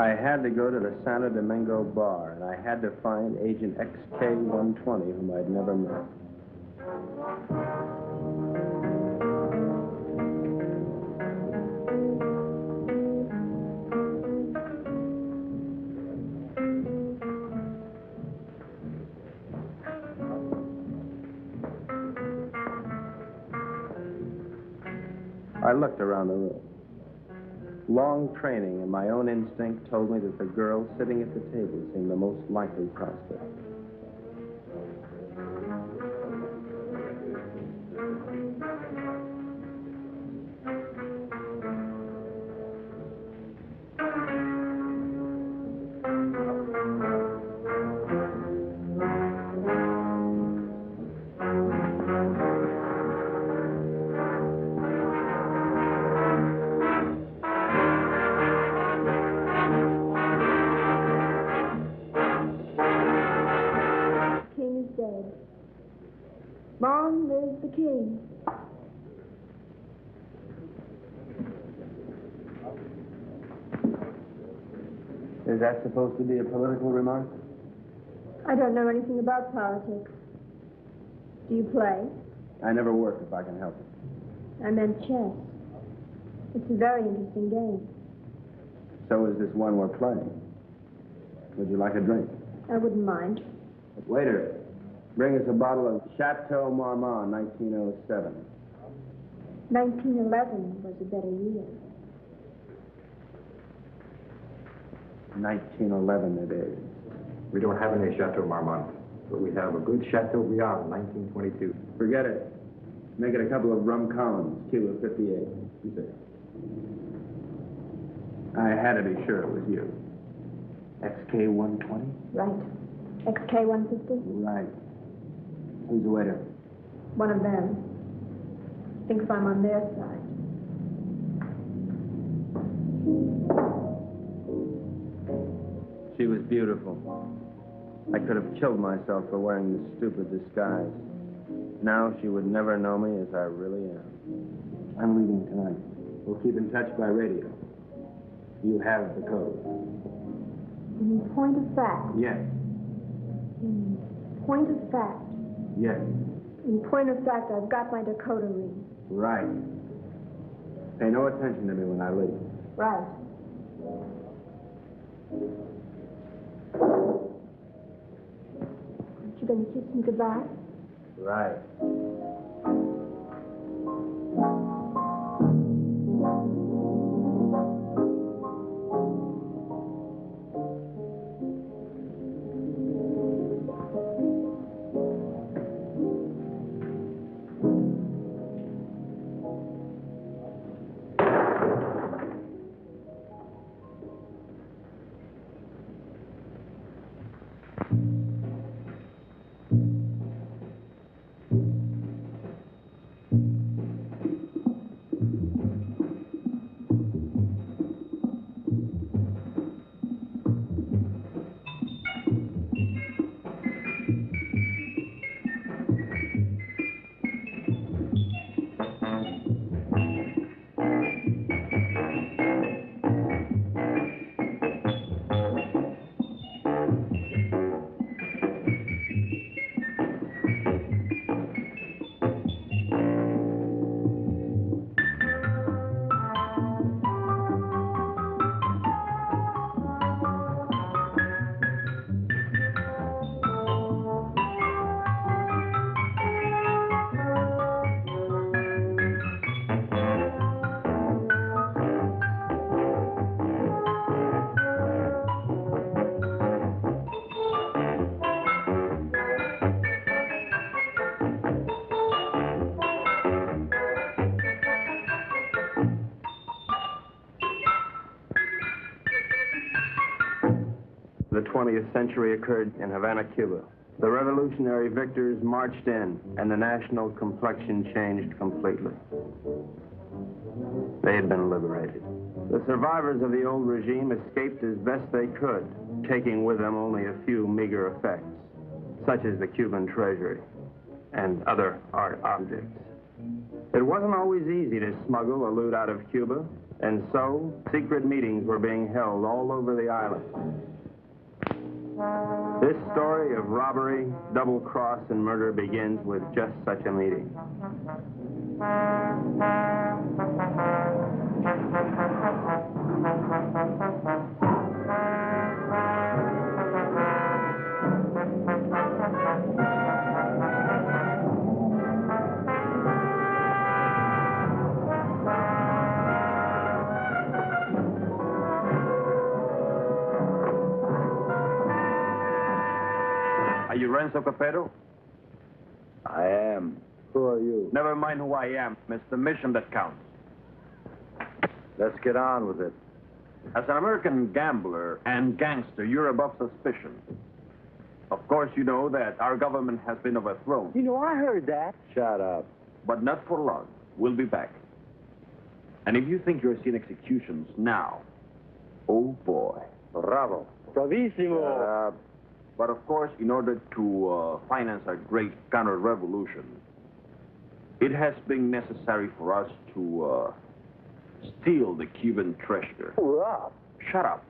I had to go to the Santo Domingo bar, and I had to find Agent XK-120, whom I'd never met. I looked around the room. Long training and my own instinct told me that the girl sitting at the table seemed the most likely prospect. Long live the king. Is that supposed to be a political remark? I don't know anything about politics. Do you play? I never work if I can help it. I meant chess. It's a very interesting game. So is this one we're playing. Would you like a drink? I wouldn't mind. Waiter, bring us a bottle of Chateau Marmont, 1907. 1911 was a better year. 1911 it is. We don't have any Chateau Marmont, but we have a good Chateau Briand, 1922. Forget it. Make it a couple of rum columns, Cuba 58. You say. I had to be sure it was you. XK-120? Right. XK-150? Right. Who's the waiter? One of them. Thinks I'm on their side. She was beautiful. I could have killed myself for wearing this stupid disguise. Now she would never know me as I really am. I'm leaving tonight. We'll keep in touch by radio. You have the code. In point of fact. Yes. In point of fact. Yes. In point of fact, I've got my decoder ring. Right. Pay no attention to me when I leave. Right. Aren't you going to kiss me goodbye? Right. The 20th century occurred in Havana, Cuba. The revolutionary victors marched in, and the national complexion changed completely. They had been liberated. The survivors of the old regime escaped as best they could, taking with them only a few meager effects, such as the Cuban treasury and other art objects. It wasn't always easy to smuggle a loot out of Cuba, And so, secret meetings were being held all over the island. This story of robbery, double-cross, and murder begins with just such a meeting. Are you Renzo Capetto? I am. Who are you? Never mind who I am. It's the mission that counts. Let's get on with it. As an American gambler and gangster, you're above suspicion. Of course, you know that our government has been overthrown. You know, I heard that. Shut up. But not for long. We'll be back. And if you think you're seeing executions now, oh boy. Bravo. Bravissimo. But of course, in order to finance a great counter-revolution, it has been necessary for us to steal the Cuban treasure. Hurrah. Shut up.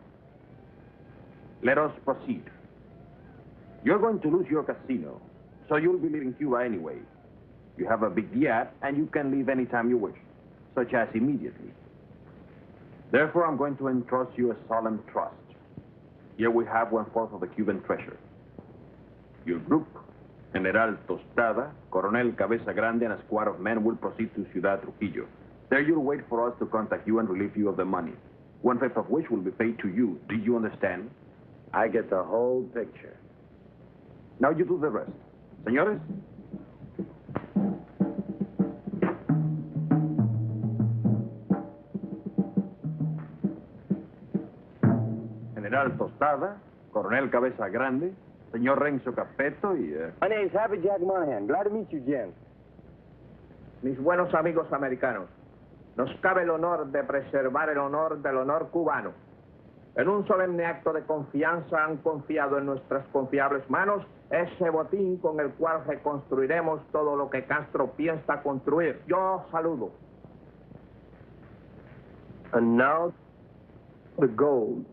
Let us proceed. You're going to lose your casino, so you'll be leaving Cuba anyway. You have a big yacht, and you can leave anytime you wish, such as immediately. Therefore, I'm going to entrust you a solemn trust. Here we have 1/4 of the Cuban treasure. Your group, General Tostada, Coronel Cabeza Grande, and a squad of men will proceed to Ciudad Trujillo. There you'll wait for us to contact you and relieve you of the money, 1/5 of which will be paid to you. Do you understand? I get the whole picture. Now you do the rest. Señores? General Tostada, Coronel Cabeza Grande, Señor Renzo Capetto y... My name's Happy Jack Monahan. Glad to meet you, Jen. Mis buenos amigos americanos, nos cabe el honor de preservar el honor del honor cubano. En un solemne acto de confianza han confiado en nuestras confiables manos ese botín con el cual reconstruiremos todo lo que Castro piensa construir. Yo saludo. And now, the gold.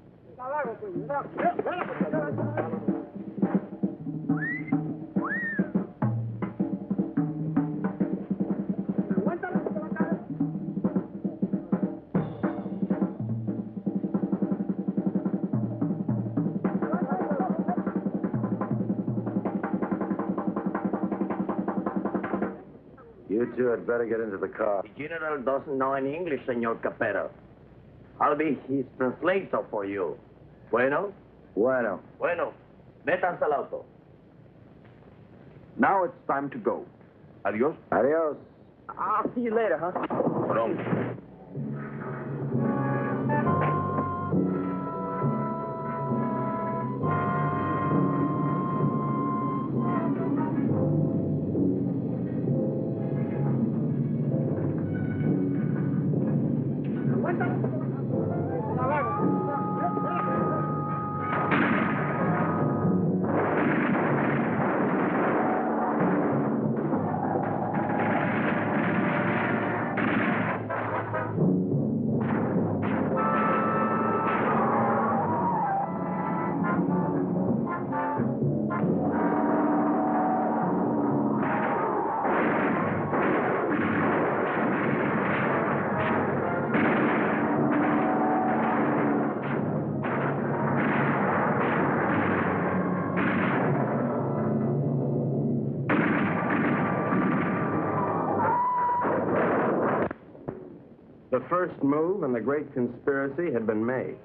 You two had better get into the car. The general doesn't know any English, Señor Capetto. I'll be his translator for you. Bueno? Bueno. Bueno. Métanse al auto. Now it's time to go. Adios. Adios. I'll see you later, huh? Pronto. The first move in the great conspiracy had been made.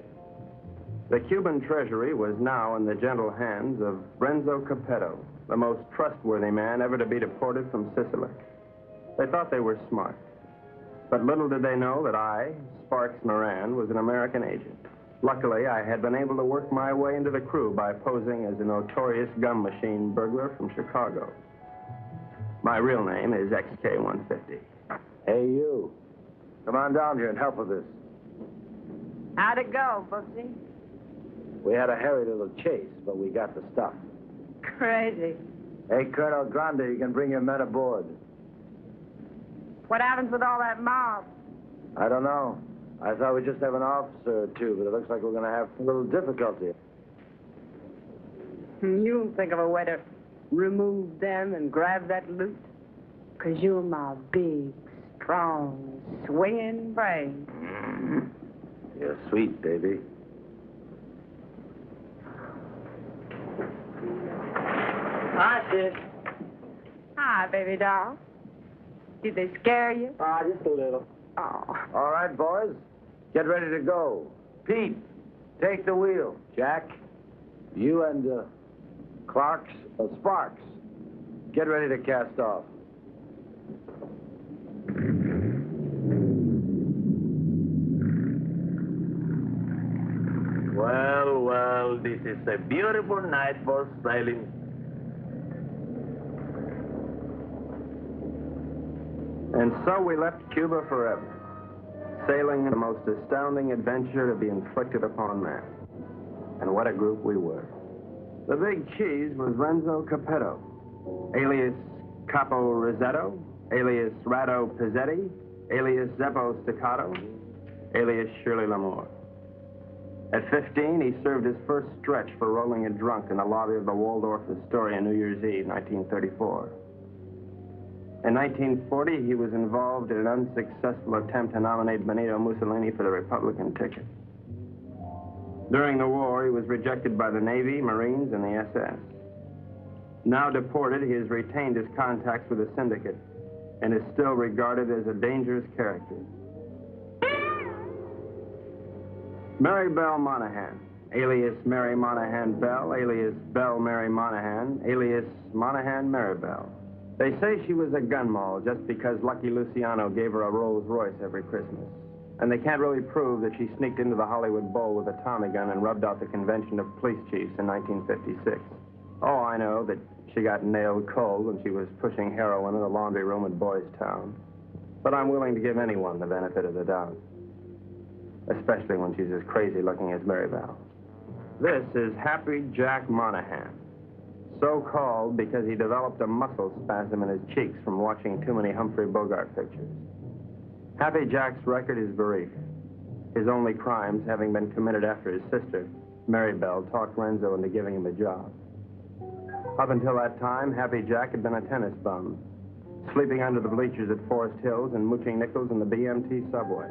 The Cuban treasury was now in the gentle hands of Renzo Capetto, the most trustworthy man ever to be deported from Sicily. They thought they were smart. But little did they know that I, Sparks Moran, was an American agent. Luckily, I had been able to work my way into the crew by posing as a notorious gum machine burglar from Chicago. My real name is XK150. Hey, you. Come on down here and help with this. How'd it go, Booksy? We had a hairy little chase, but we got the stuff. Crazy. Hey, Colonel Grande, you can bring your men aboard. What happens with all that mob? I don't know. I thought we'd just have an officer or two, but it looks like we're going to have a little difficulty. You'll think of a way to remove them and grab that loot. 'Cause you're my big, strong, swinging brain. You're sweet, baby. Hi, sis. Hi, baby doll. Did they scare you? Just a little. Oh. All right, boys. Get ready to go. Pete, take the wheel. Jack, you and Sparks, get ready to cast off. Well, well, this is a beautiful night for sailing. And so we left Cuba forever, sailing the most astounding adventure to be inflicted upon man. And what a group we were. The big cheese was Renzo Capetto, alias Capo Rosetto, alias Rado Pizzetti, alias Zeppo Staccato, alias Shirley Lamour. At 15, he served his first stretch for rolling a drunk in the lobby of the Waldorf Astoria on New Year's Eve, 1934. In 1940, he was involved in an unsuccessful attempt to nominate Benito Mussolini for the Republican ticket. During the war, he was rejected by the Navy, Marines, and the SS. Now deported, he has retained his contacts with the syndicate and is still regarded as a dangerous character. Mary Belle Monahan, alias Mary Monahan Bell, alias Belle Mary Monahan, alias Monahan Mary Bell. They say she was a gun moll just because Lucky Luciano gave her a Rolls Royce every Christmas. And they can't really prove that she sneaked into the Hollywood Bowl with a Tommy gun and rubbed out the convention of police chiefs in 1956. Oh, I know that she got nailed cold when she was pushing heroin in a laundry room in Boys Town. But I'm willing to give anyone the benefit of the doubt, especially when she's as crazy looking as Mary Bell. This is Happy Jack Monahan, so called because he developed a muscle spasm in his cheeks from watching too many Humphrey Bogart pictures. Happy Jack's record is brief, his only crimes having been committed after his sister, Mary Bell, talked Renzo into giving him a job. Up until that time, Happy Jack had been a tennis bum, sleeping under the bleachers at Forest Hills and mooching nickels in the BMT subway.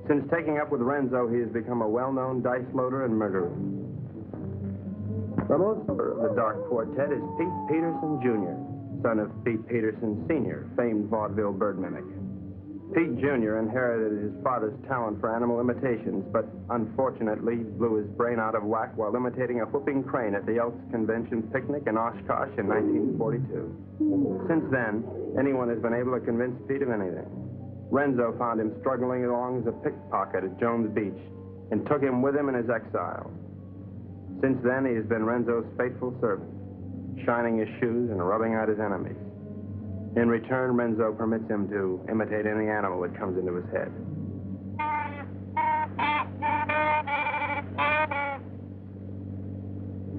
Since taking up with Renzo, he has become a well-known dice loader and murderer. The most of the Dark Quartet is Pete Peterson, Jr., son of Pete Peterson, Sr., famed vaudeville bird mimic. Pete Jr. inherited his father's talent for animal imitations, but unfortunately blew his brain out of whack while imitating a whooping crane at the Elks Convention picnic in Oshkosh in 1942. Since then, anyone has been able to convince Pete of anything. Renzo found him struggling along as a pickpocket at Jones Beach and took him with him in his exile. Since then, he has been Renzo's faithful servant, shining his shoes and rubbing out his enemies. In return, Renzo permits him to imitate any animal that comes into his head.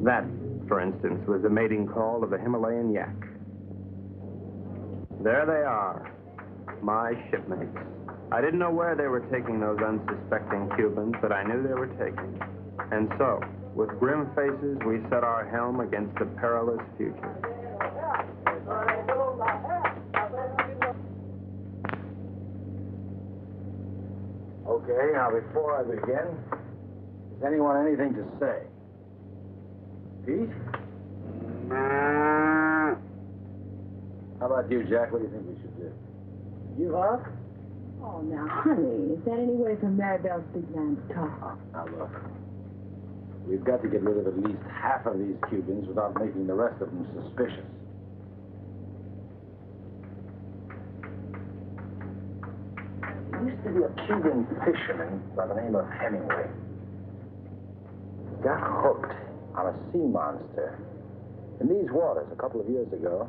That, for instance, was the mating call of the Himalayan yak. There they are, my shipmates. I didn't know where they were taking those unsuspecting Cubans, but I knew they were taking. And so, with grim faces, we set our helm against the perilous future. Okay, now before I begin, has anyone anything to say? Pete? How about you, Jack? What do you think we should do? You up? Oh, now, honey, is that any way for Maribel's big man to talk? Now, look. We've got to get rid of at least half of these Cubans without making the rest of them suspicious. There used to be a Cuban fisherman by the name of Hemingway. He got hooked on a sea monster in these waters a couple of years ago,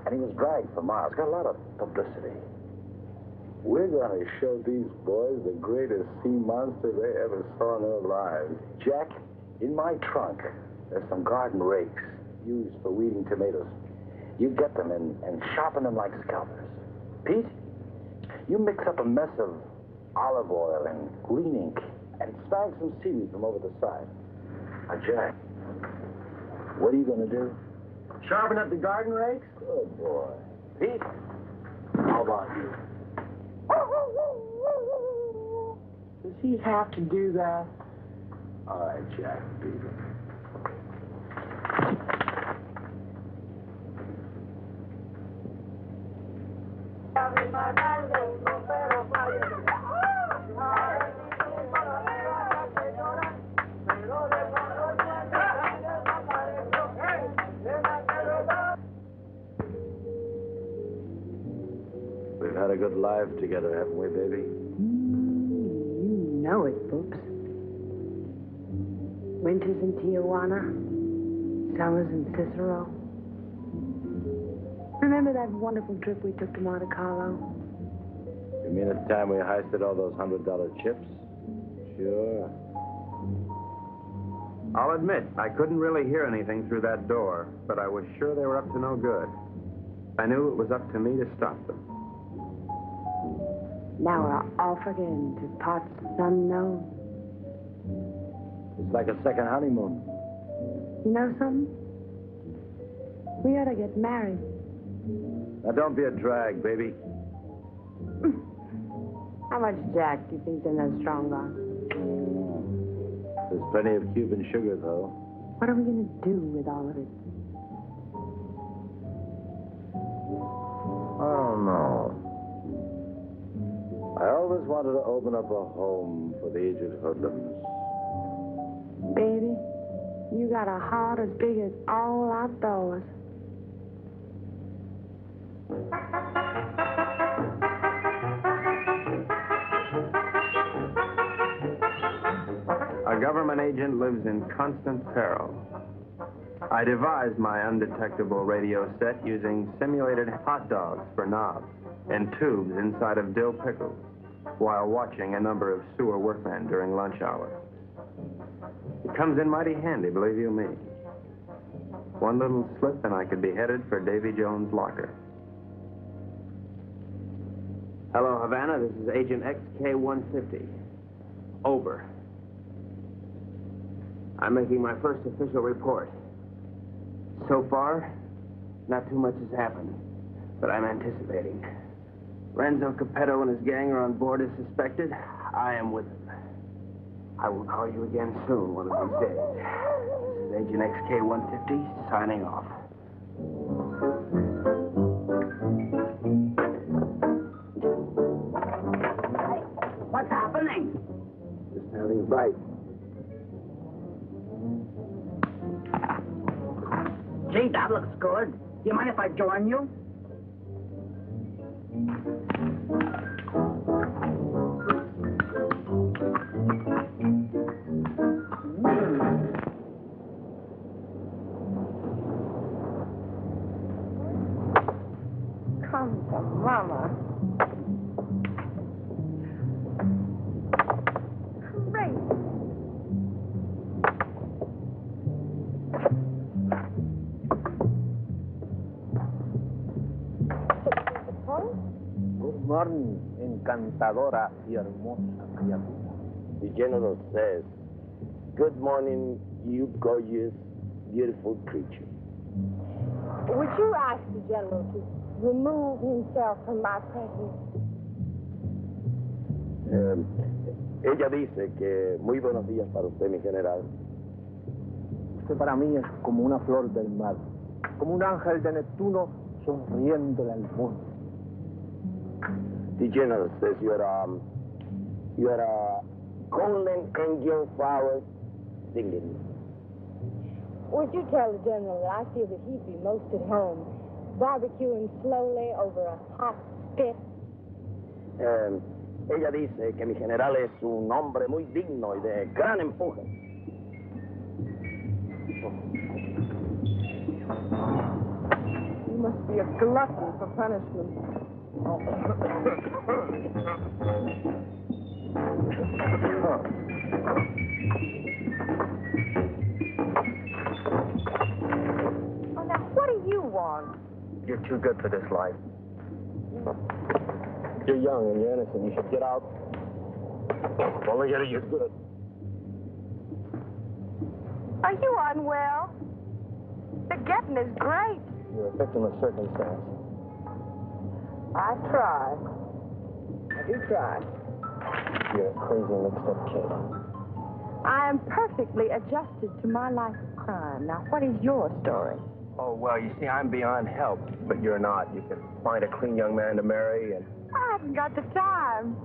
and he was dragged for miles. Got a lot of publicity. We're going to show these boys the greatest sea monster they ever saw in their lives. Jack, in my trunk, there's some garden rakes used for weeding tomatoes. You get them and sharpen them like scalpers. Pete, you mix up a mess of olive oil and green ink, and snag some seaweed from over the side. Now, Jack, what are you going to do? Sharpen up the garden rakes? Good boy. Pete, how about you? Does he have to do that? All right, Jack, beat it. We've had a good life together, haven't we, baby? You know it, Boops. Winters in Tijuana, summers in Cicero. Remember that wonderful trip we took to Monte Carlo? You mean at the time we heisted all those $100 chips? Sure. I'll admit, I couldn't really hear anything through that door, but I was sure they were up to no good. I knew it was up to me to stop them. Now we're off again to parts unknown. It's like a second honeymoon. You know something? We ought to get married. Now, don't be a drag, baby. How much Jack do you think's in that strong box? There's plenty of Cuban sugar, though. What are we going to do with all of it? I don't know. I always wanted to open up a home for the aged hoodlums. Baby, you got a heart as big as all outdoors. A government agent lives in constant peril. I devised my undetectable radio set using simulated hot dogs for knobs and tubes inside of dill pickles while watching a number of sewer workmen during lunch hour. It comes in mighty handy, believe you me. One little slip and I could be headed for Davy Jones' locker. Hello, Havana. This is Agent XK-150. Over. I'm making my first official report. So far, not too much has happened, but I'm anticipating. Renzo Capetto and his gang are on board as suspected. I am with them. I will call you again soon, one of these days. This is Agent XK-150 signing off. What's happening? Just having a bite. Gee, that looks good. Do you mind if I join you? Come to Mama. Great. Good morning, encantadora y hermosa criatura. The general says, good morning, you gorgeous, beautiful creature. Would you ask the general to remove himself from my presence? Ella dice que muy buenos días para usted, mi general. Usted para mí es como una flor del mar, como un ángel de Neptuno sonriéndole al mundo. The general says you're a golden angel flower singing. Would you tell the general that I feel that he'd be most at home, barbecuing slowly over a hot spit? Ella dice que mi general es un hombre muy digno y de gran empuje. You must be a glutton for punishment. Oh, now, what do you want? You're too good for this life. You're young and you're innocent. You should get out Only getting you good. Are you unwell? The getting is great. You're a victim of circumstance. I try. I do try. You're a crazy mixed-up kid. I am perfectly adjusted to my life of crime. Now, what is your story? Oh, well, you see, I'm beyond help, but you're not. You can find a clean young man to marry, and... I haven't got the time.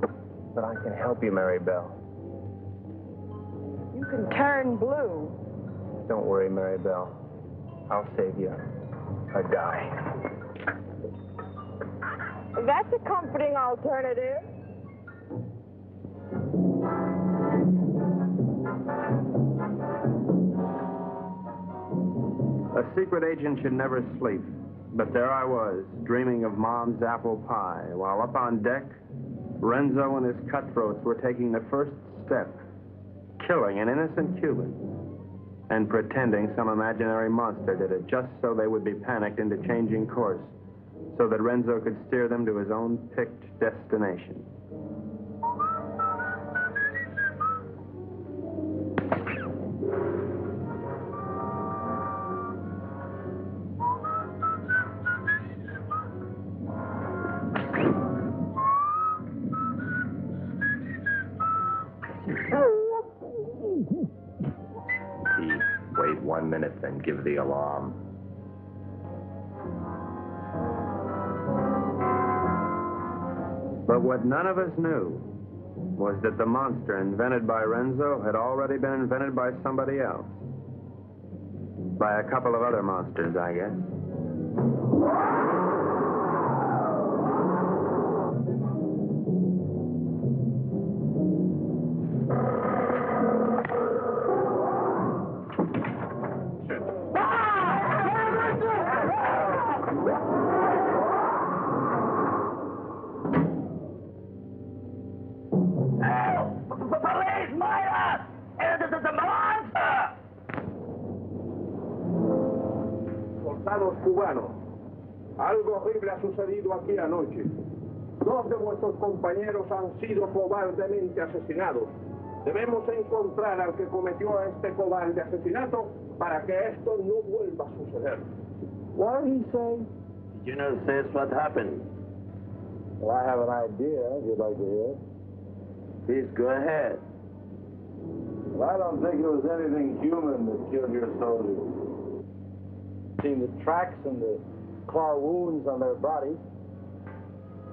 But I can help you, Mary Bell. You can turn blue. Don't worry, Mary Bell. I'll save you a die. That's a comforting alternative. A secret agent should never sleep. But there I was, dreaming of Mom's apple pie, while up on deck, Renzo and his cutthroats were taking the first step, killing an innocent Cuban, and pretending some imaginary monster did it just so they would be panicked into changing course, so that Renzo could steer them to his own picked destination. Wait 1 minute, then give the alarm. But what none of us knew was that the monster invented by Renzo had already been invented by somebody else. By a couple of other monsters, I guess. Soldados cubanos, algo horrible ha sucedido aquí anoche. 2 de vuestros compañeros han sido cobardemente asesinados. Debemos encontrar al que cometió este cobarde asesinato para que esto no vuelva a suceder. What did he say? The general says what happened. Well, I have an idea, if you'd like to hear. Please go ahead. Well, I don't think it was anything human that killed your soldiers. Seen the tracks and the claw wounds on their bodies.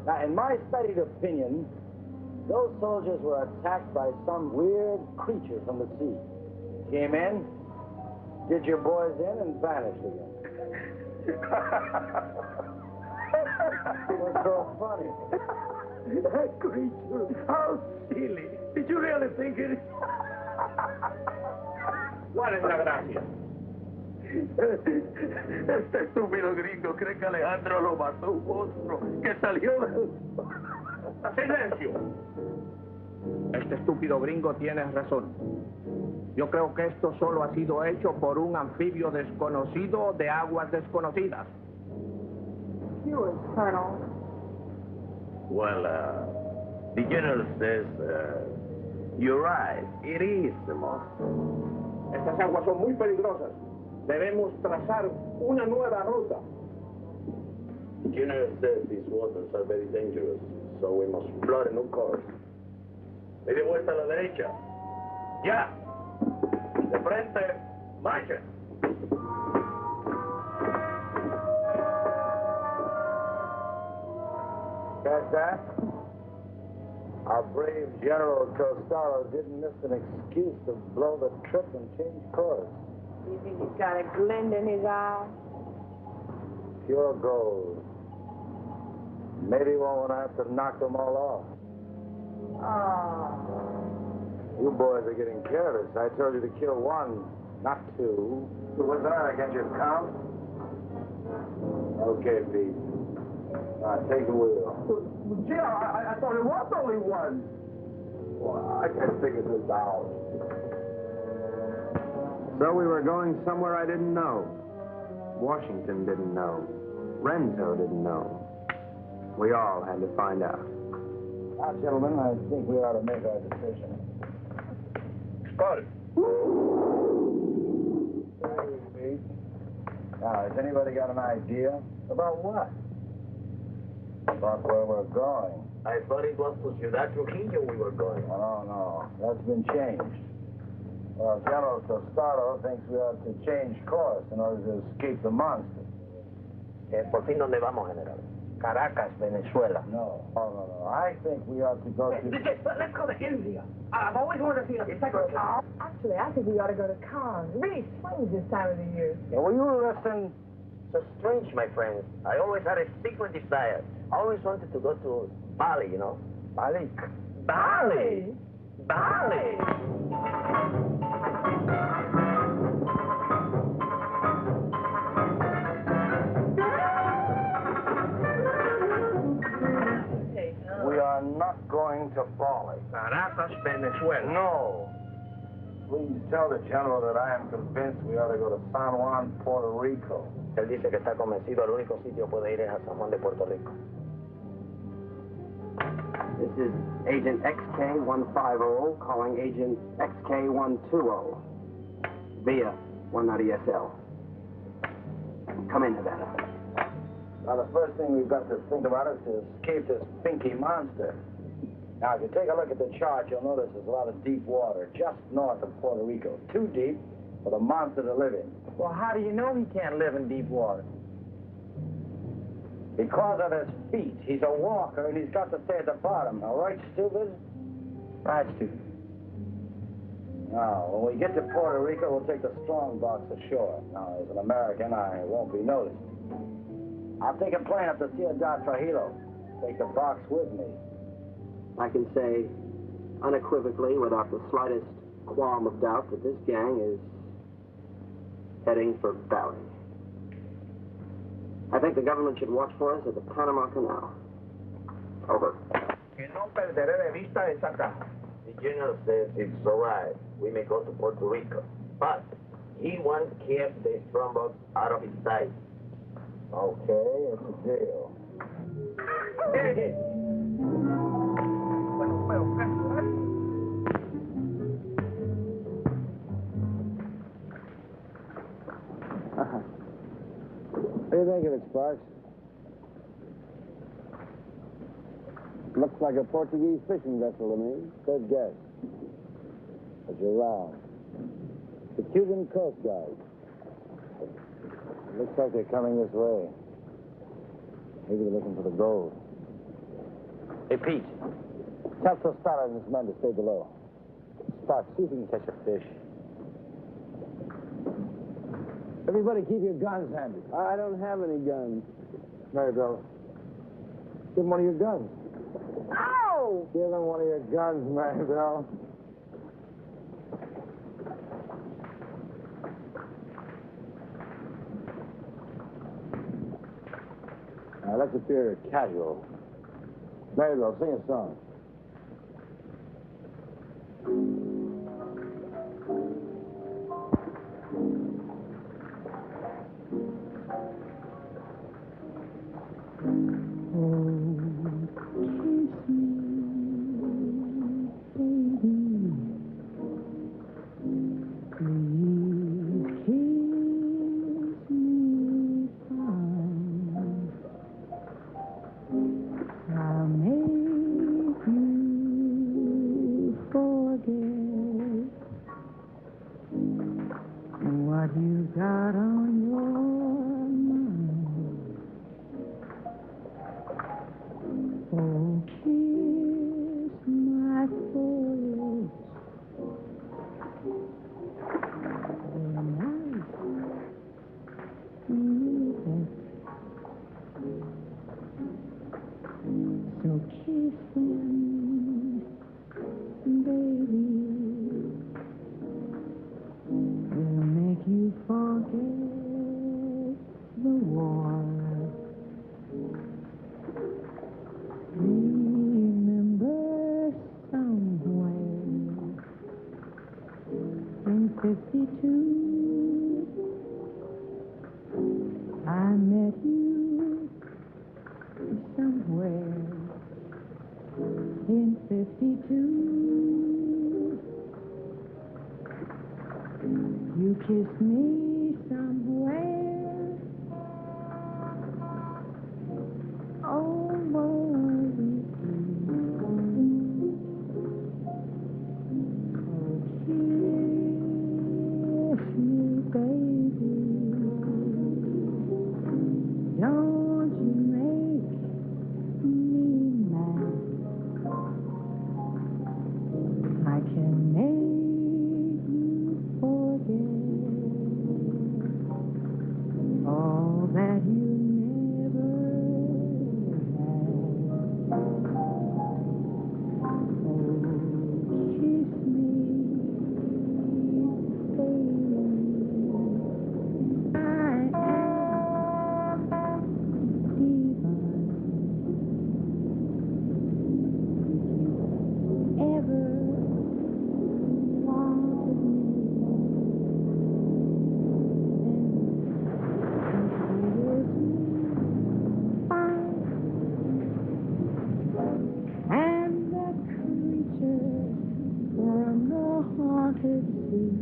Now, in my studied opinion, those soldiers were attacked by some weird creature from the sea. Came in, did your boys in, and vanished again. What's so funny? That creature, how silly. Did you really think it? ¿Cuál es la gracia? Este estúpido gringo cree que Alejandro lo mató un monstruo que salió del... ¡Silencio! Este estúpido gringo tiene razón. Yo creo que esto solo ha sido hecho por un anfibio desconocido de aguas desconocidas. Yours, Colonel. Well, the general says, you're right. It is the monster. Estas aguas son muy peligrosas. Debemos trazar una nueva ruta. The general says these waters are very dangerous, so we must plot a new course. Media vuelta a la derecha. ¡Ya! De frente, marcha. Catch that? Our brave General Costello didn't miss an excuse to blow the trip and change course. You think he's got a glint in his eye? Pure gold. Maybe won't have to knock them all off. Oh. You boys are getting careless. I told you to kill 1, not 2. So what's that? I can't just count? Okay, Pete. Take the wheel. Gee, I thought it was only 1. Well, I can't figure this out. So we were going somewhere I didn't know. Washington didn't know. Renzo didn't know. We all had to find out. Now, gentlemen, I think we ought to make our decision. Start. Now, has anybody got an idea? About what? About where we're going. I thought it was to Ciudad Trujillo we were going. Oh, no. That's been changed. Well, General Tostado thinks we ought to change course in order to escape the monster. ¿Por fin dónde vamos, General? Caracas, Venezuela. No. No. I think we ought to go to... Let's go to India. I've always wanted to see a cycle town. Actually, I think we ought to go to Cannes. It really swings this time of the year. Yeah, will you listen? So strange, my friends. I always had a secret desire. I always wanted to go to Bali, you know? Bali. Bali? Bali! We are not going to Bali. Caracas, Venezuela. No. Please tell the General that I am convinced we ought to go to San Juan, Puerto Rico. Él dice que está convencido, el único sitio puede ir es a San Juan de Puerto Rico. This is Agent XK150 calling Agent XK120 via 190SL. Come in, Havana. Now, the first thing we've got to think about is to escape this pinky monster. Now, if you take a look at the chart, you'll notice there's a lot of deep water just north of Puerto Rico. Too deep for the monster to live in. Well, how do you know he can't live in deep water? Because of his feet. He's a walker, and he's got to stay at the bottom. All right, stupid? Right, stupid. Now, when we get to Puerto Rico, we'll take the strong box ashore. Now, as an American, I won't be noticed. I'll take a plane up to Ciudad Trujillo. Take the box with me. I can say unequivocally, without the slightest qualm of doubt, that this gang is heading for Bali. I think the government should watch for us at the Panama Canal. Over. Que no perderé de vista esa casa. The general says it's all right. We may go to Puerto Rico. But he wants to keep the strongbox out of his sight. Okay, it's a deal. Hey. What do you think of it, Sparks? Looks like a Portuguese fishing vessel to me. Good guess. But you're wrong. The Cuban Coast Guard. Looks like they're coming this way. Maybe they're looking for the gold. Hey, Pete. Tell Tostado and his men to stay below. Sparks, see if you can catch a fish. Everybody keep your guns handy. I don't have any guns. Maribel, give him one of your guns. Ow! Give him one of your guns, Maribel. Now, let's appear casual. Maribel, sing a song. In 52. You kissed me somewhere over the kiss me, baby. Don't you make me mad. I can make you forget all that you never had. Oh, kiss me, baby. I am divine. Ever wanted me, and the creature from the haunted sea,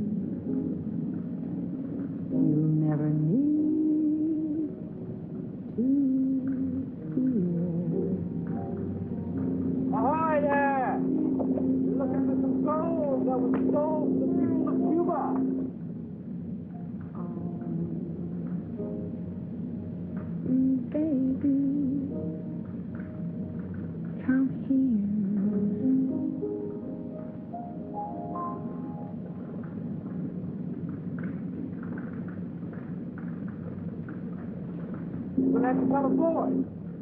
you'll never need to fear. Ahoy there! You're looking for some gold that was sold to the people of Cuba. Baby, come here. We're not to tell a boy.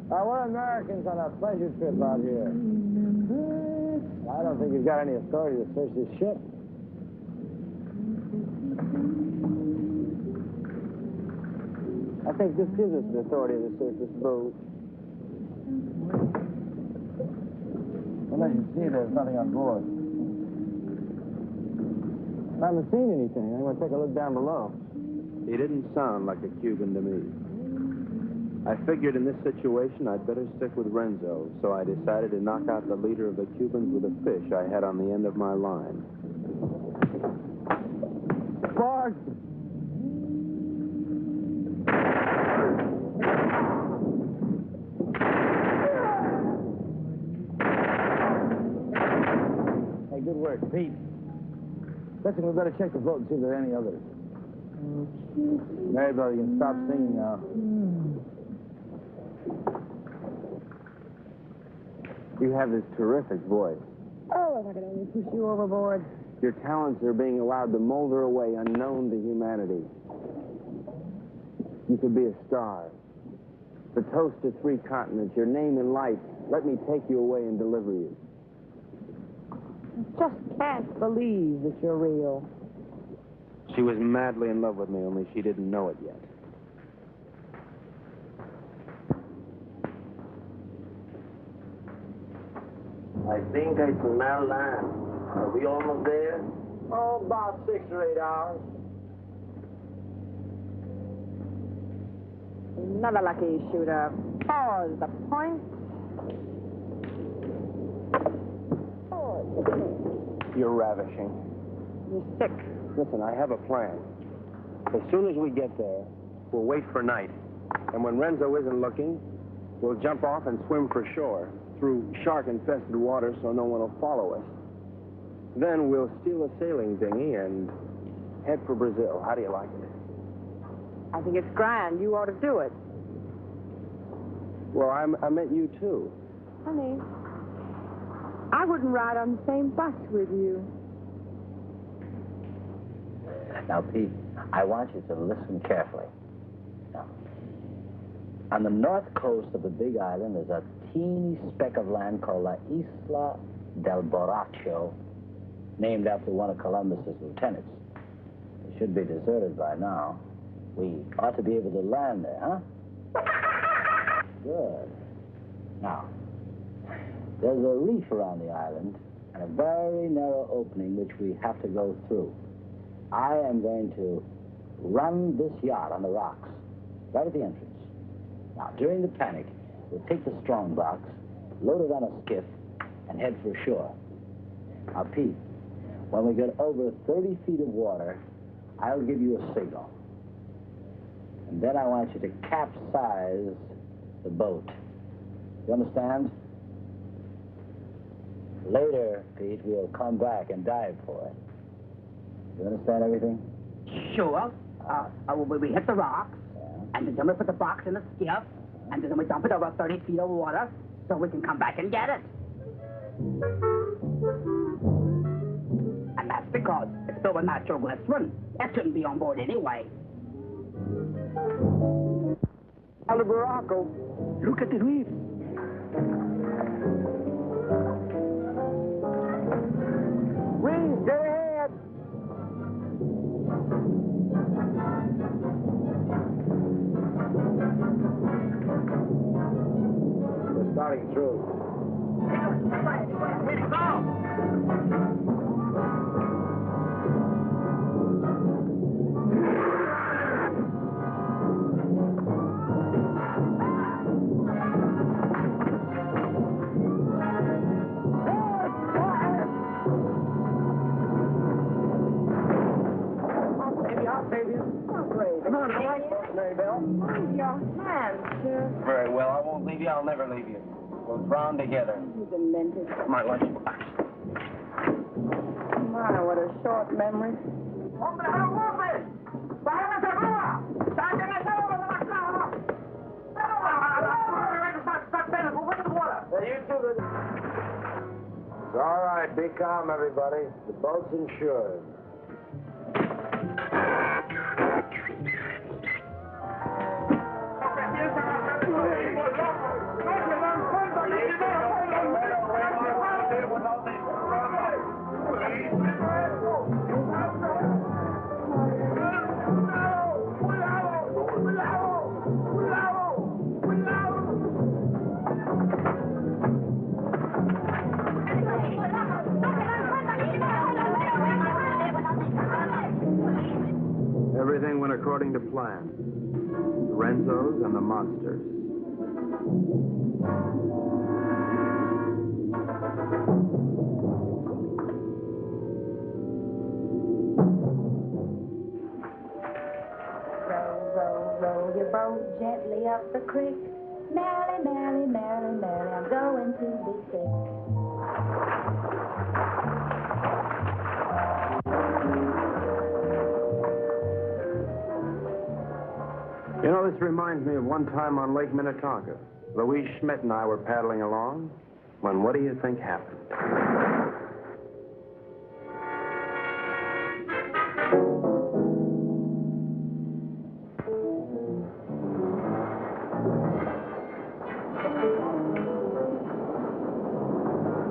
We're Americans on a pleasure trip out here. I don't think you've got any authority to search this ship. I think this gives us the authority to search this boat. Unless you see there's nothing on board. I haven't seen anything. I'm going to take a look down below. He didn't sound like a Cuban to me. I figured in this situation I'd better stick with Renzo, so I decided to knock out the leader of the Cubans with a fish I had on the end of my line. Bart! Hey, good work, Pete. Listen, we better check the boat and see if there are any others. Mary, brother, you can stop singing now. You have this terrific voice. Oh, if I could only push you overboard. Your talents are being allowed to molder away unknown to humanity. You could be a star. The toast of 3 continents, your name in lights. Let me take you away and deliver you. I just can't believe that you're real. She was madly in love with me, only she didn't know it yet. I think I smell land. Are we almost there? Oh, about 6 or 8 hours. Another lucky shooter. Pause the point. You're ravishing. You're sick. Listen, I have a plan. As soon as we get there, we'll wait for night. And when Renzo isn't looking, we'll jump off and swim for shore through shark-infested water so no one will follow us. Then we'll steal a sailing dinghy and head for Brazil. How do you like it? I think it's grand. You ought to do it. Well, I meant you, too. Honey, I wouldn't ride on the same bus with you. Now, Pete, I want you to listen carefully. Now, on the north coast of the Big Island is a teeny speck of land called La Isla del Borracho, named after one of Columbus's lieutenants. It should be deserted by now. We ought to be able to land there, huh? Good. Now, there's a reef around the island and a very narrow opening which we have to go through. I am going to run this yacht on the rocks, right at the entrance. Now, during the panic, we'll take the strong box, load it on a skiff, and head for shore. Now, Pete, when we get over 30 feet of water, I'll give you a signal. And then I want you to capsize the boat. You understand? Later, Pete, we'll come back and dive for it. You understand everything? Sure. We hit the rocks, and then we put the box in the skiff, and then we dump it over 30 feet of water so we can come back and get it. And that's because it's filled with natural glycerin. That shouldn't be on board anyway. Albaraco, look at the reef. Reef, get ahead. We're starting through. Very well, I won't leave you, I'll never leave you. We'll drown together. You demented. My lunchbox. My, what a short memory. It's all right. Be calm, everybody. The boat's insured. Everything went according to plan. The Renzos and the monsters. Row your boat gently up the creek. Merrily, merrily, merrily, merrily, I'm going to be sick. You know, this reminds me of one time on Lake Minnetonka. Louise Schmidt and I were paddling along when what do you think happened?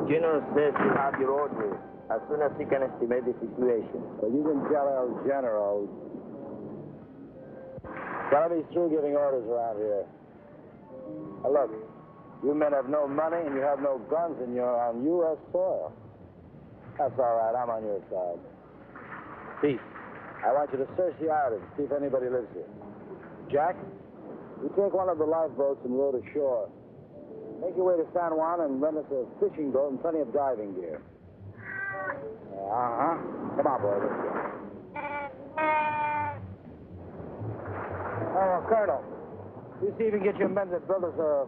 General says you have your orders as soon as he can estimate the situation. Well, you can tell El General. Tell him he's through giving orders around here. Now, look, you men have no money and you have no guns and you're on U.S. soil. That's all right. I'm on your side. Pete, I want you to search the island, see if anybody lives here. Jack, you take one of the lifeboats and row to shore. Make your way to San Juan and rent us a fishing boat and plenty of diving gear. Uh-huh. Come on, boy. Let's go. Oh, Colonel, you see if you can get your men to build us a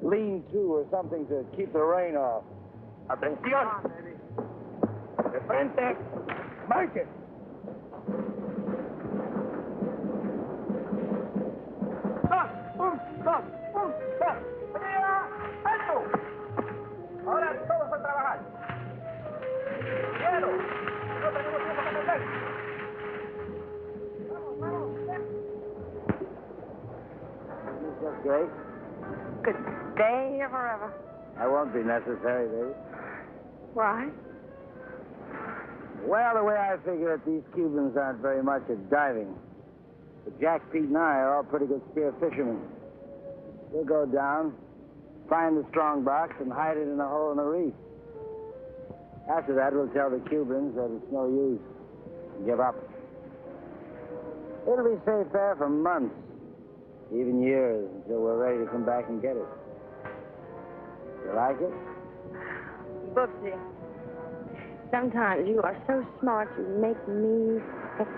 lean-to or something to keep the rain off. Atención. De frente. Marche. ¡Alto! Ahora todos a trabajar. ¡Quiero! No tenemos tiempo para perder. Vamos, vamos. This is great. Good day or forever. That won't be necessary, baby. Why? Well, the way I figure it, these Cubans aren't very much at diving. But Jack, Pete, and I are all pretty good spear fishermen. We'll go down, find the strong box, and hide it in a hole in the reef. After that, we'll tell the Cubans that it's no use. Give up. It'll be safe there for months, even years, until we're ready to come back and get it. You like it? Bubsy, sometimes you are so smart you make me sick.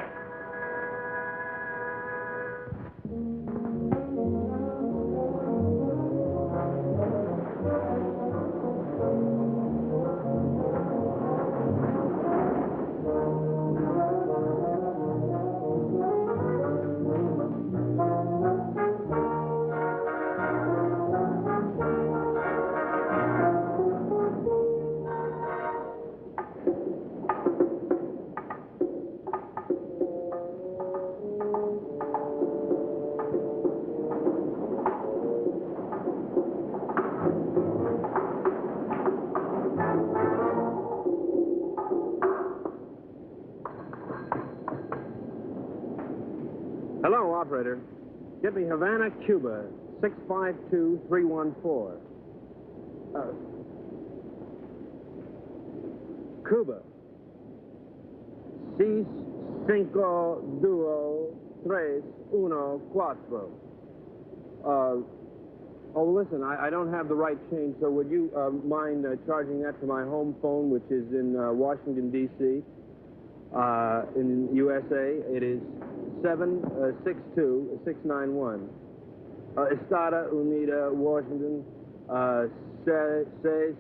Hello, operator. Get me Havana, Cuba, 652314. Cuba. 6, 5, 2, 3, 1, 4. Oh, listen, I don't have the right change, so would you mind charging that to my home phone, which is in Washington, D.C., in USA? It is 762-691. Estada Unida, Washington, 6, 6,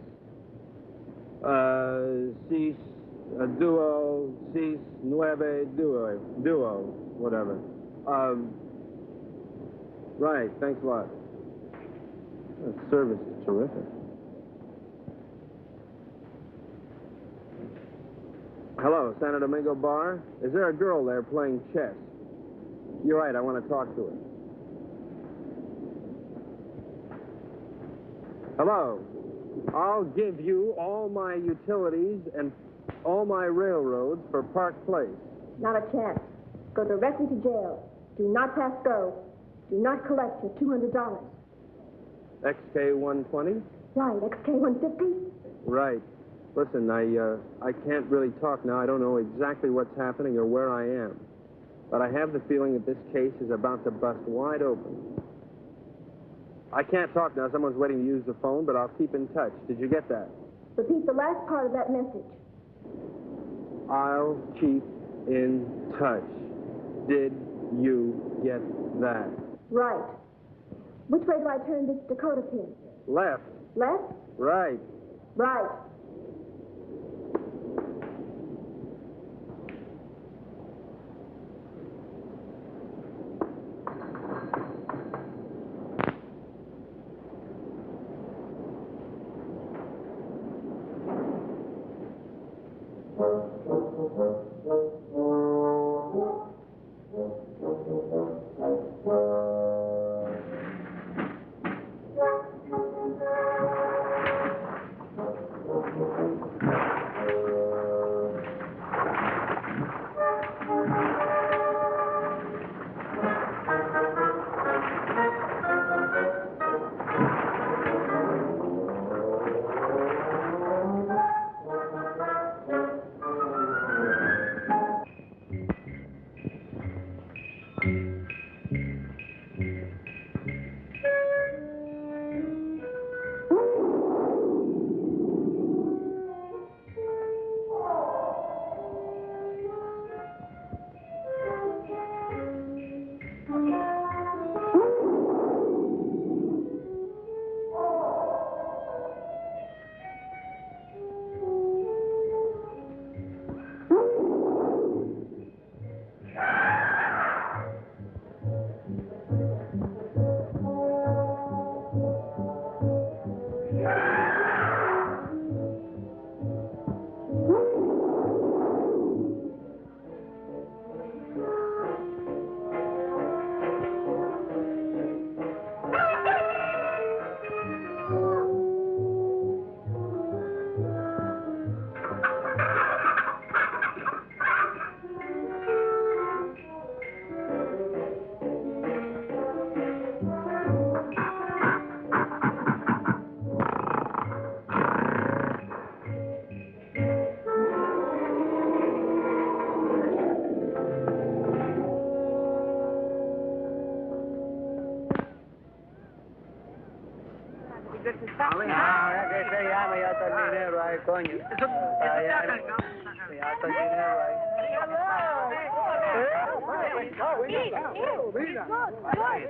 9, duo, whatever. Right, thanks a lot. The service is terrific. Hello, Santo Domingo Bar. Is there a girl there playing chess? You're right, I want to talk to her. Hello. I'll give you all my utilities and all my railroads for Park Place. Not a chance. Go directly to jail. Do not pass go. Do not collect your $200. XK120? Right, XK150? Right. Listen, I can't really talk now. I don't know exactly what's happening or where I am. But I have the feeling that this case is about to bust wide open. I can't talk now. Someone's waiting to use the phone, but I'll keep in touch. Did you get that? Repeat the last part of that message. I'll keep in touch. Did you get that? Right. Which way do I turn this Dakota pin? Left. Left? Right. Right.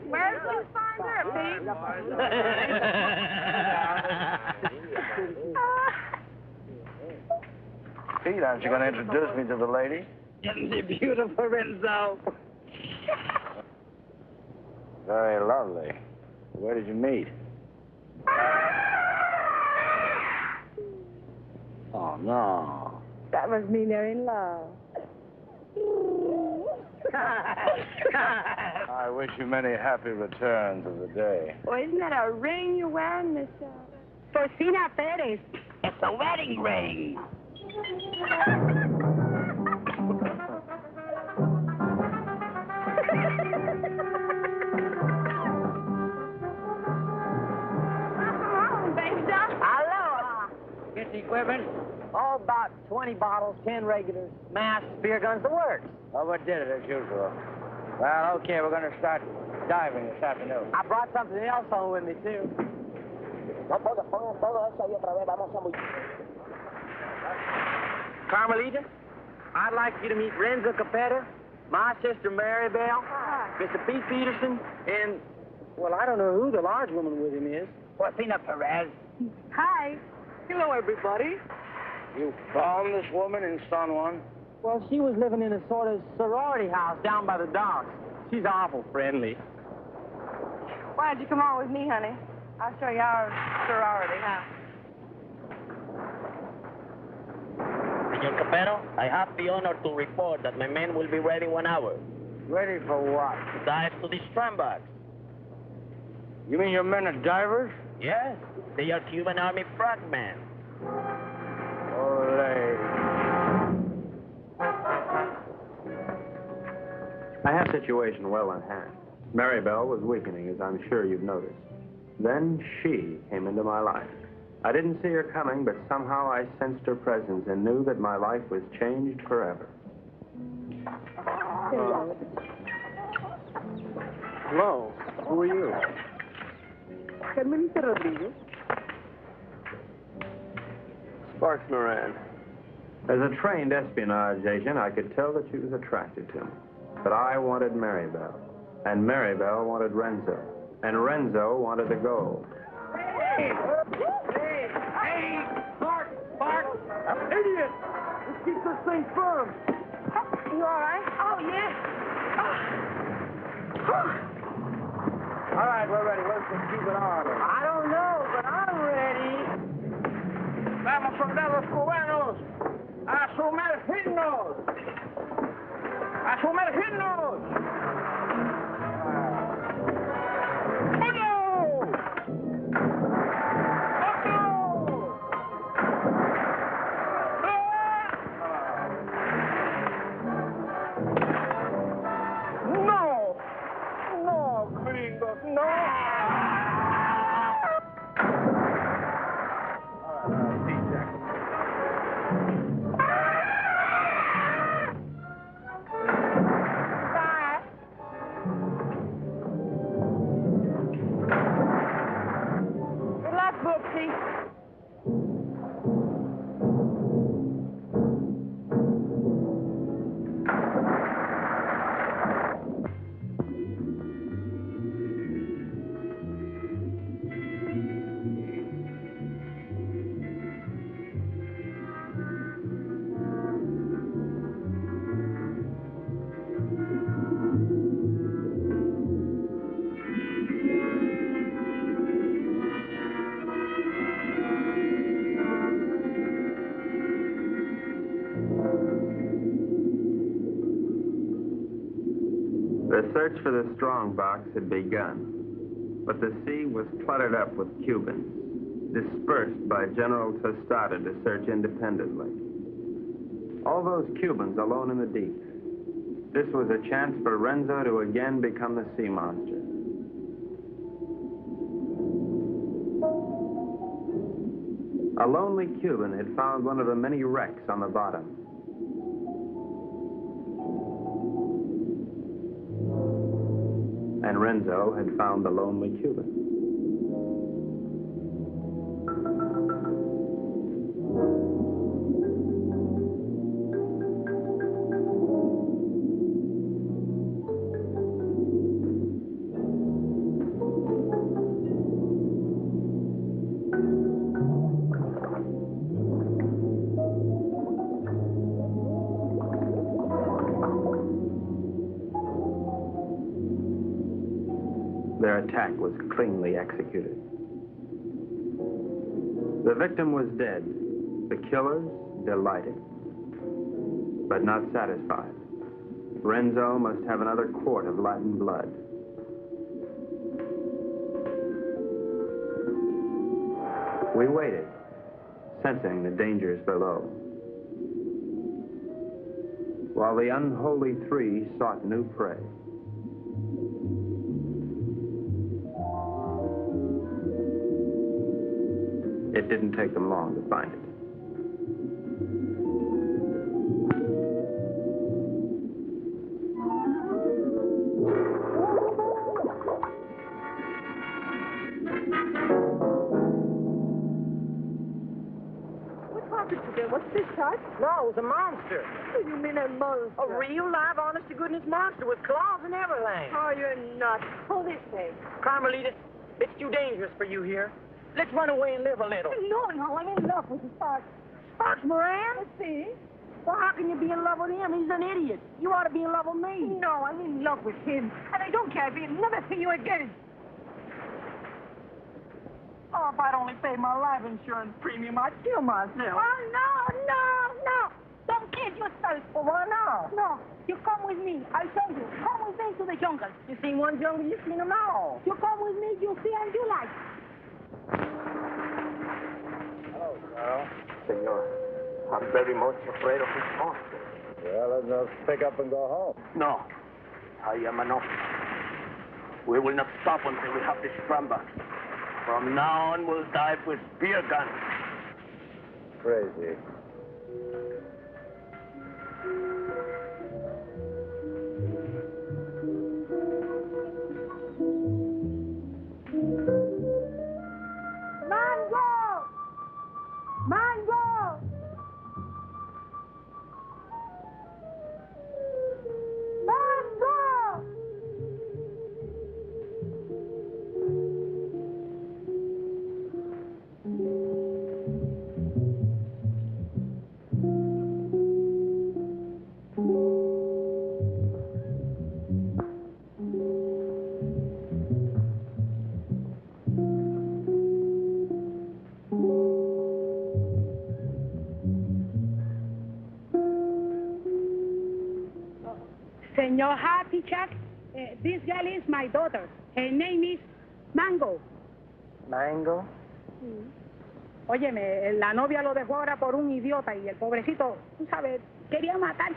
Where's those fine there, Pete? Pete, aren't you going to introduce me to the lady? Isn't she beautiful, Renzo? Very lovely. Where did you meet? Oh, no. That must mean they're in love. I wish you many happy returns of the day. Well, isn't that a ring you're wearing, Miss Porcina Perez? It's a wedding ring. Aloha. Get the equipment? Oh, about 20 bottles, 10 regulars, masks, beer guns, the works. Overdid it as usual. Well, okay, we're going to start diving this afternoon. I brought something else home with me, too. Carmelita, I'd like you to meet Renzo Capetta, my sister Mary Bell, Mr. Pete Peterson, and, well, I don't know who the large woman with him is. Porcina Perez. Hi. Hello, everybody. You found this woman in San Juan? Well, she was living in a sort of sorority house down by the docks. She's awful friendly. Why don't you come on with me, honey? I'll show you our sorority house. Senor Capero, I have the honor to report that my men will be ready in 1 hour. Ready for what? To dive to the strandbox. You mean your men are divers? Yes, they are Cuban Army frogmen. Ole. I had the situation well in hand. Mary Bell was weakening, as I'm sure you've noticed. Then she came into my life. I didn't see her coming, but somehow I sensed her presence and knew that my life was changed forever. Hello. Who are you? Carmelita Rodriguez. Sparks Moran. As a trained espionage agent, I could tell that she was attracted to me. But I wanted Mary Bell, and Mary Bell wanted Renzo, and Renzo wanted the gold. Hey! Bart! Idiot! Let's keep this thing firm. You all right? Oh, yeah. All right, we're ready. Let's just keep it on. I don't know, but I'm ready. Vamos, soldados cubanos, a sumergirnos. ¡A sumergirnos! ¡Uno! ¡Otro! ¡No! ¡No, gringos, no! The search for the strongbox had begun, but the sea was cluttered up with Cubans, dispersed by General Tostada to search independently. All those Cubans alone in the deep. This was a chance for Renzo to again become the sea monster. A lonely Cuban had found one of the many wrecks on the bottom. And Renzo had found the lonely Cuban. Their attack was cleanly executed. The victim was dead. The killers delighted, but not satisfied. Renzo must have another quart of Latin blood. We waited, sensing the dangers below, while the unholy three sought new prey. It didn't take them long to find it. What's this, Tut? No, it was a monster. What do you mean a monster? A real, live, honest-to-goodness monster with claws and everything. Oh, you're nuts. Pull this thing. Carmelita, it's too dangerous for you here. Let's run away and live a little. No, I'm in love with the Sparks. Sparks Moran? Let's see. Well, how can you be in love with him? He's an idiot. You ought to be in love with me. No, I'm in love with him. And I don't care if he'll never see you again. Oh, if I'd only paid my life insurance premium, I'd kill myself. Oh, no. Don't kill yourself. Well, why not? No, you come with me. I'll show you. Come with me to the jungle. You seen one jungle, you've seen them all. You come with me, you'll see and you like. Hello, Carl. Senor, I'm very much afraid of this monster. Well, let's just pick up and go home. No, I am enough. We will not stop until we have this scramble. From now on, we'll dive with spear guns. Crazy. Mango! Senor Happy Chuck, this girl is my daughter. Her name is Mango. Mango? Óyeme, la novia lo dejó ahora por un idiota y el pobrecito, tú sabes, quería matar.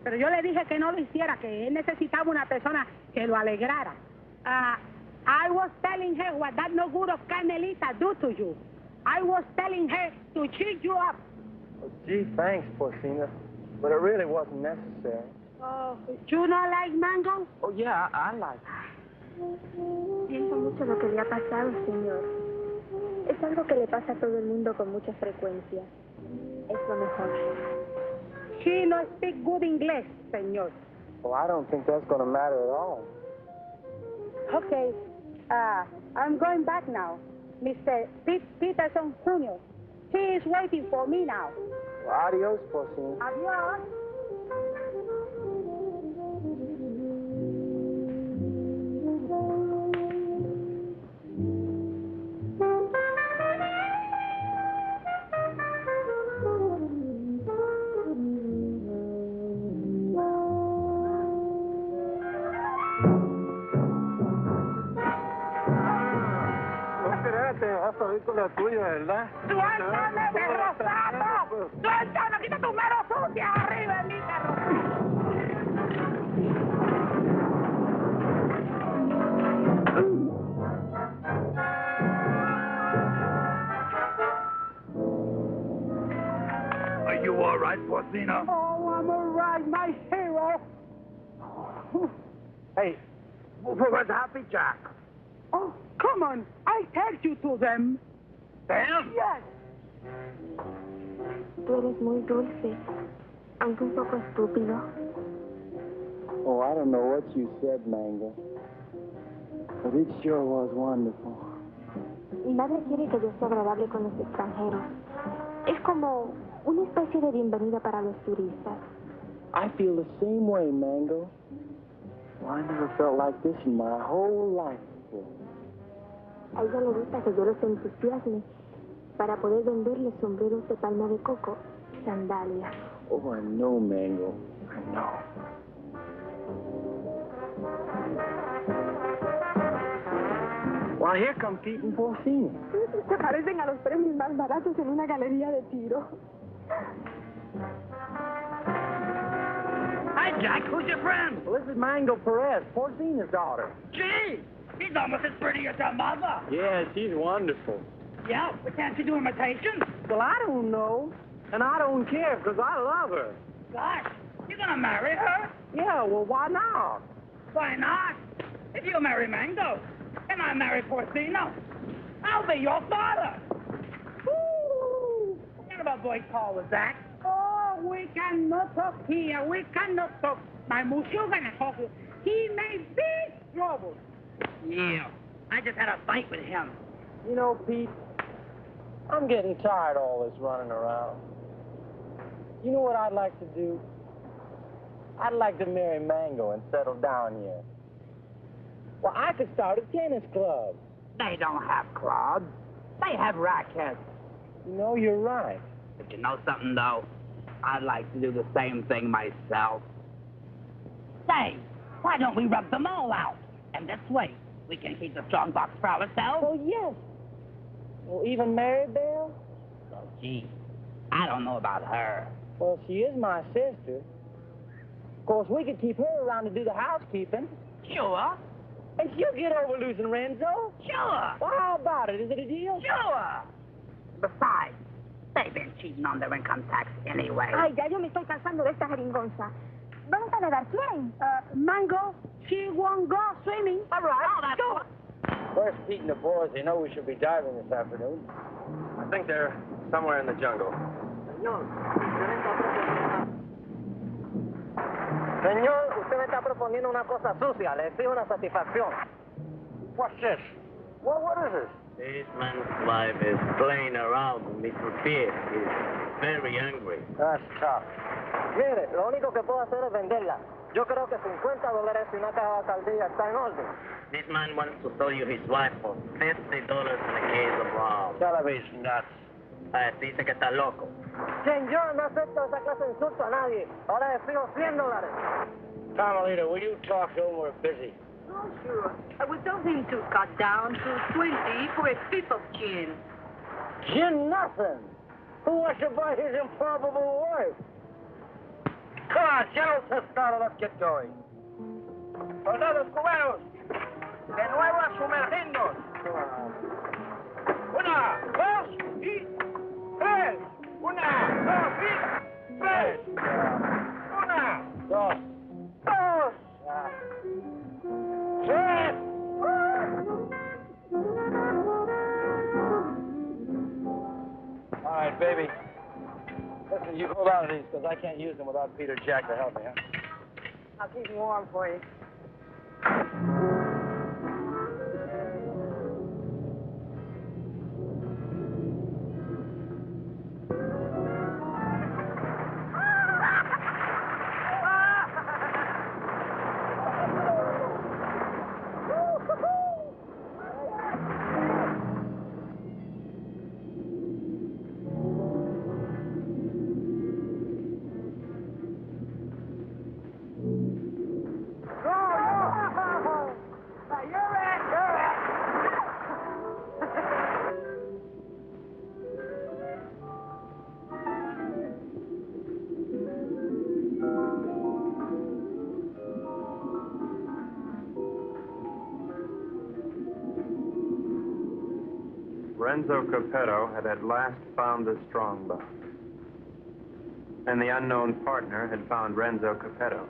Pero yo le dije que no lo hiciera, que él necesitaba una persona que lo alegrara. I was telling her what that no good of Carmelita do to you. I was telling her to cheer you up. Oh, gee, thanks, Porcina. But it really wasn't necessary. Oh, you not like Mango? Oh, yeah, I like it. Siento mucho lo que le ha pasado, señor. Es algo que le pasa a todo el mundo con mucha frecuencia. Es lo mejor. She no speak good English, señor. Well, I don't think that's going to matter at all. Okay, I'm going back now. Mr. Peterson Jr. He is waiting for me now. Well, adios, Porcina. Adios. La tuya, ¿verdad? ¡Suéltame, perro sapo! ¡Suéltame! ¡Quita tu mano sucia arriba de mi perro! Are you all right, Porcina? Oh, I'm all right, my hero. Hey, where's Happy Jack? Oh, come on. I take you to them. Them? Yes. Tú eres muy dulce, aunque un poco estúpido. Oh, I don't know what you said, Mango. But it sure was wonderful. Mi madre quiere que yo sea agradable con los extranjeros. Es como una especie de bienvenida para los turistas. I feel the same way, Mango. Well, I never felt like this in my whole life before. A ella le gusta que yo los entusiasme para poder venderle sombreros de palma de coco y sandalias. Oh, I know, Mango. I know. Well, here come Pete and Porcini. Se parecen a los premios más baratos en una galería de tiro. Hi, Jack. Who's your friend? Well, this is Mango Perez, Porcini's daughter. Gee, she's almost as pretty as her mother. Yeah, she's wonderful. Yeah, but can't she do imitations? Well, I don't know. And I don't care, because I love her. Gosh, you gonna marry her? Yeah, well, why not? Why not? If you marry Mango, and I marry Porcino, I'll be your father. Woo! What kind of a boy call was that? Oh, we cannot talk here. We cannot talk. My monsieur gonna talk. He may be trouble. Yeah, I just had a fight with him. You know, Pete, I'm getting tired of all this running around. You know what I'd like to do? I'd like to marry Mango and settle down here. Well, I could start a tennis club. They don't have clubs. They have rackets. You know, you're right. But you know something, though? I'd like to do the same thing myself. Say, why don't we rub them all out? And this way, we can keep the strong box for ourselves. Oh, yes. Well, even Mary Bell? Oh, gee, I don't know about her. Well, she is my sister. Of course, we could keep her around to do the housekeeping. Sure. And she'll get over losing Renzo. Sure. Well, how about it? Is it a deal? Sure. Besides, they've been cheating on their income tax anyway. Ay, ya yo me estoy cansando de esta jeringonza. ¿Vamos a nadar? ¿Quién? Mango, she won't go swimming. All right. Oh, that's Go. Where's Pete and the boys? They know we should be diving this afternoon. I think they're somewhere in the jungle. Señor, usted me está proponiendo una cosa sucia. Le exijo una satisfacción. What's this? Well, what is this? This man's life is playing around with Mr. Pierre. He's very angry. That's tough. Mire, lo único que puedo hacer es venderla. Yo creo que $50 y una caja de sardilla está en orden. This man wants to sell you his wife for $50 and a case of rum. Televi's nuts. Dice que está loco. Señor, no acepto esa clase de insulto a nadie. Ahora le exijo $100. Carmelita, will you talk to him? We're busy. Oh, sure. I would tell him to cut down to 20 for a fifth of gin. Gin nothing. Who wants to buy his improbable wife? Come on, Jones has started. Let's get going. Soldados cubanos, de nuevo a sumergirnos. Una, dos y tres. Una, dos y tres. Una, dos, dos, tres. All right, baby. Listen, you hold on to these, because I can't use them without Peter Jack to help me, huh? I'll keep them warm for you. Renzo Capetto had at last found the strong box. And the unknown partner had found Renzo Capetto.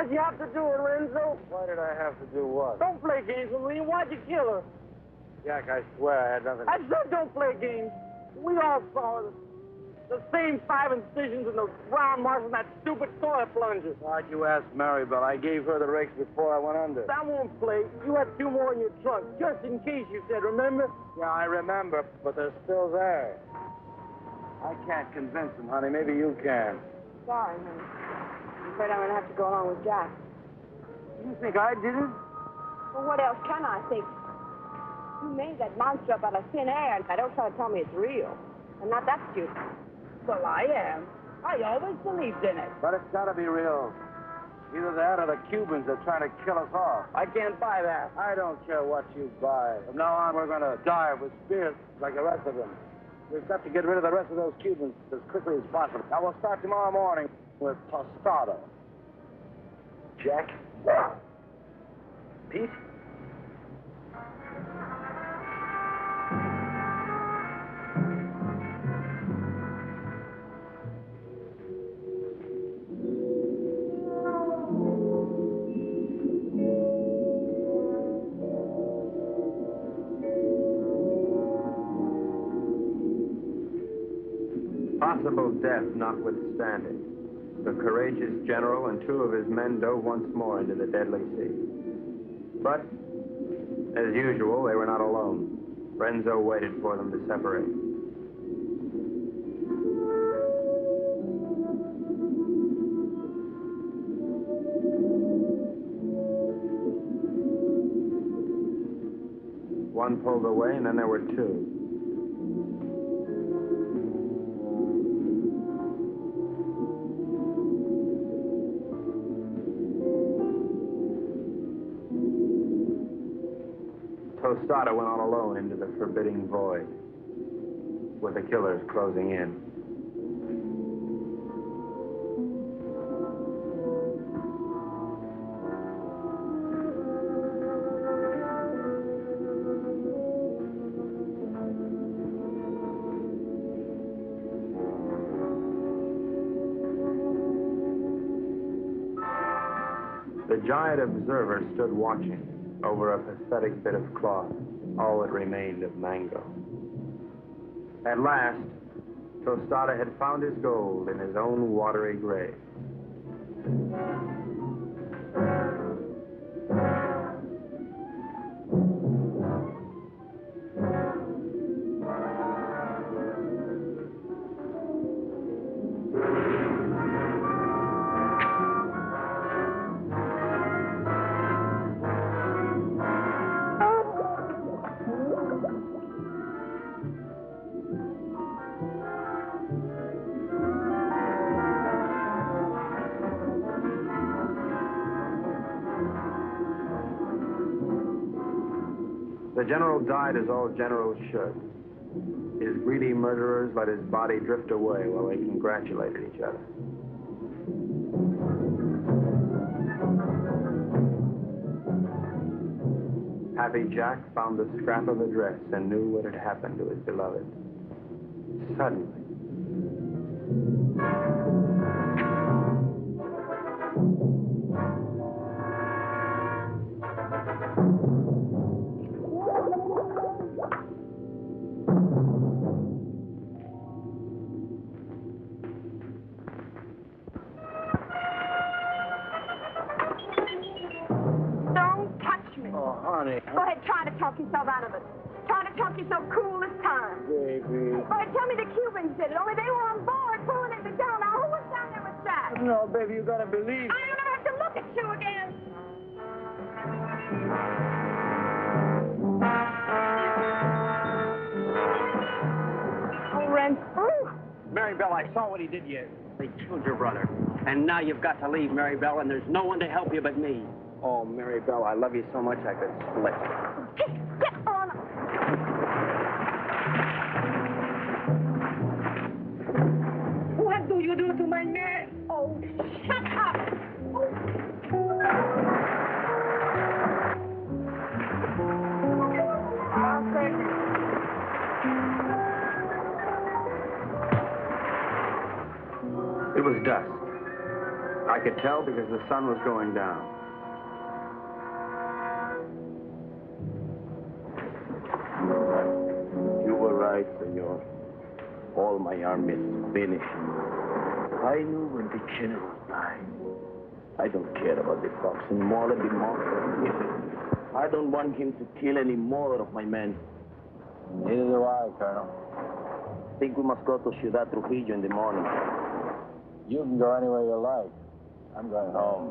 Why'd you have to do it, Renzo? Why did I have to do what? Don't play games with me. Why'd you kill her? Jack, I swear I had nothing. I said don't play games. We all saw the same 5 incisions and the round marks on that stupid toilet plunger. Why'd you ask Maribel? I gave her the rakes before I went under. That won't play. You had 2 more in your trunk, just in case you said, remember? Yeah, I remember, but they're still there. I can't convince them, honey. Maybe you can. Sorry, honey. I'm afraid I'm going to have to go along with Jack. You think I did it? Well, what else can I think? You made that monster up out of thin air, and I don't try to tell me it's real. I'm not that stupid. Well, I am. I always believed in it. But it's got to be real. Either that or the Cubans are trying to kill us off. I can't buy that. I don't care what you buy. From now on, we're going to die with spears like the rest of them. We've got to get rid of the rest of those Cubans as quickly as possible. Now, we'll start tomorrow morning with tostada. Jack? Pete? Possible death notwithstanding, the courageous general and 2 of his men dove once more into the deadly sea. But, as usual, they were not alone. Renzo waited for them to separate. One pulled away, and then there were 2. Tostada went on alone into the forbidding void, with the killers closing in. The giant observer stood watching over a pathetic bit of cloth, all that remained of mango. At last, Tostada had found his gold in his own watery grave. The general died as all generals should. His greedy murderers let his body drift away while they congratulated each other. Happy Jack found the scrap of a dress and knew what had happened to his beloved. Suddenly, Go ahead, try to talk yourself out of it. Try to talk yourself cool this time. Baby. Go ahead, tell me the Cubans did it, only they were on board pulling into town. Now, who was down there with Jack? No, baby, you gotta believe. I don't ever have to look at you again. Oh, Ren. Maribel, I saw what he did you. They killed your brother. And now you've got to leave, Maribel, and there's no one to help you but me. oh, Maribel, I love you so much I could split. Get on. What do you do to my man? Oh, shut up. It was dusk. I could tell because the sun was going down. You were right, senor. All my army is finished. I knew when the general died. I don't care about the fox anymore. Let the monster. I don't want him to kill any more of my men. Neither do I, Colonel. I think we must go to Ciudad Trujillo in the morning. You can go anywhere you like. I'm going home.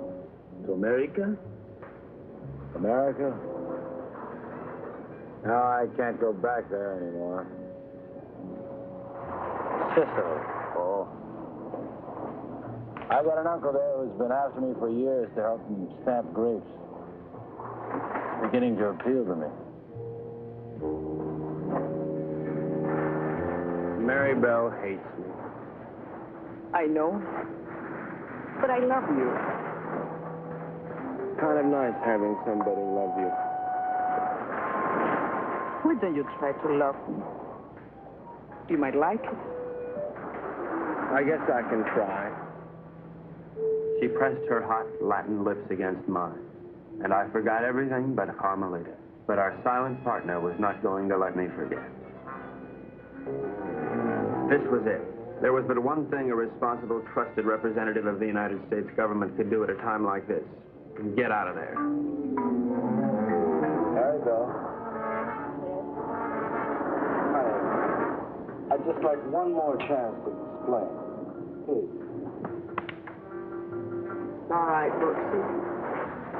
To America? America? No, I can't go back there anymore. Sicily. Oh. I got an uncle there who's been after me for years to help him stamp grapes. It's beginning to appeal to me. Mary Bell hates me. I know. But I love you. Kind of nice having somebody love you. Why don't you try to love me? You might like it. I guess I can try. She pressed her hot Latin lips against mine, and I forgot everything but Carmelita. But our silent partner was not going to let me forget. This was it. There was but one thing a responsible, trusted representative of the United States government could do at a time like this. Get out of there. There you go. I'd just like one more chance to explain. Please. All right, Brooksy.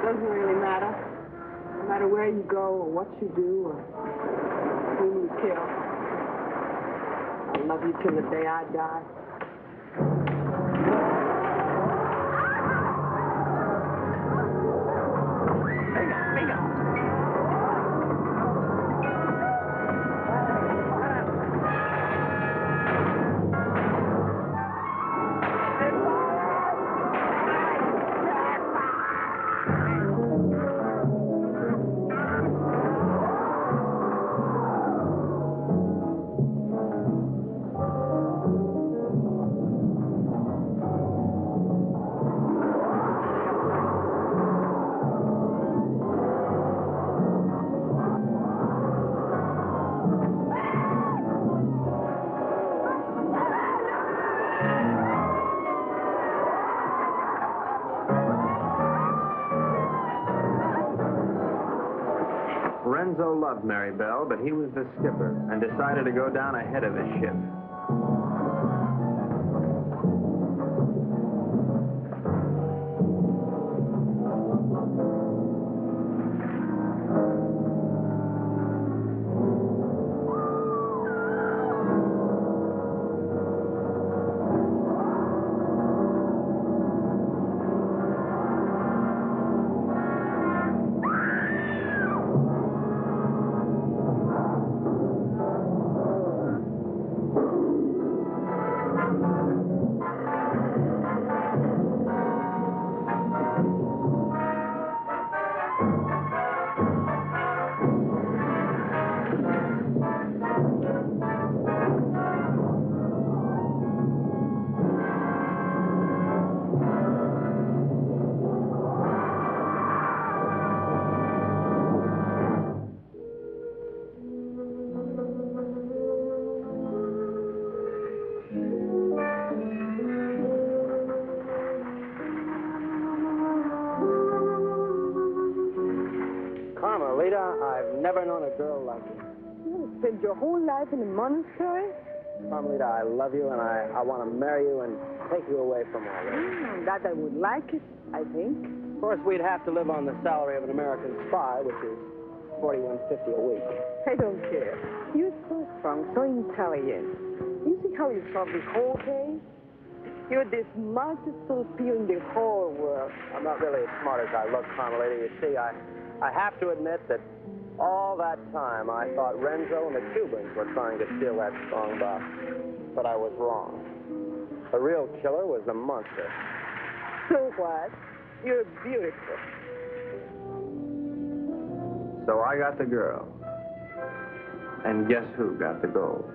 Doesn't really matter. No matter where you go or what you do or who you kill. I'll love you till the day I die. Renzo loved Mary Bell, but he was the skipper and decided to go down ahead of his ship. Carmelita, I've never known a girl like you. You spent your whole life in a monastery? Carmelita, I love you, and I want to marry you and take you away from all this. That I would like it, I think. Of course, we'd have to live on the salary of an American spy, which is $41.50 a week. I don't care. You're so strong, so intelligent. You see how you solve this whole case? You're the smartest little pea in the whole world. I'm not really as smart as I look, Carmelita. You see, I have to admit that all that time I thought Renzo and the Cubans were trying to steal that strong box. But I was wrong. The real killer was the monster. So what? You're beautiful. So I got the girl. And guess who got the gold?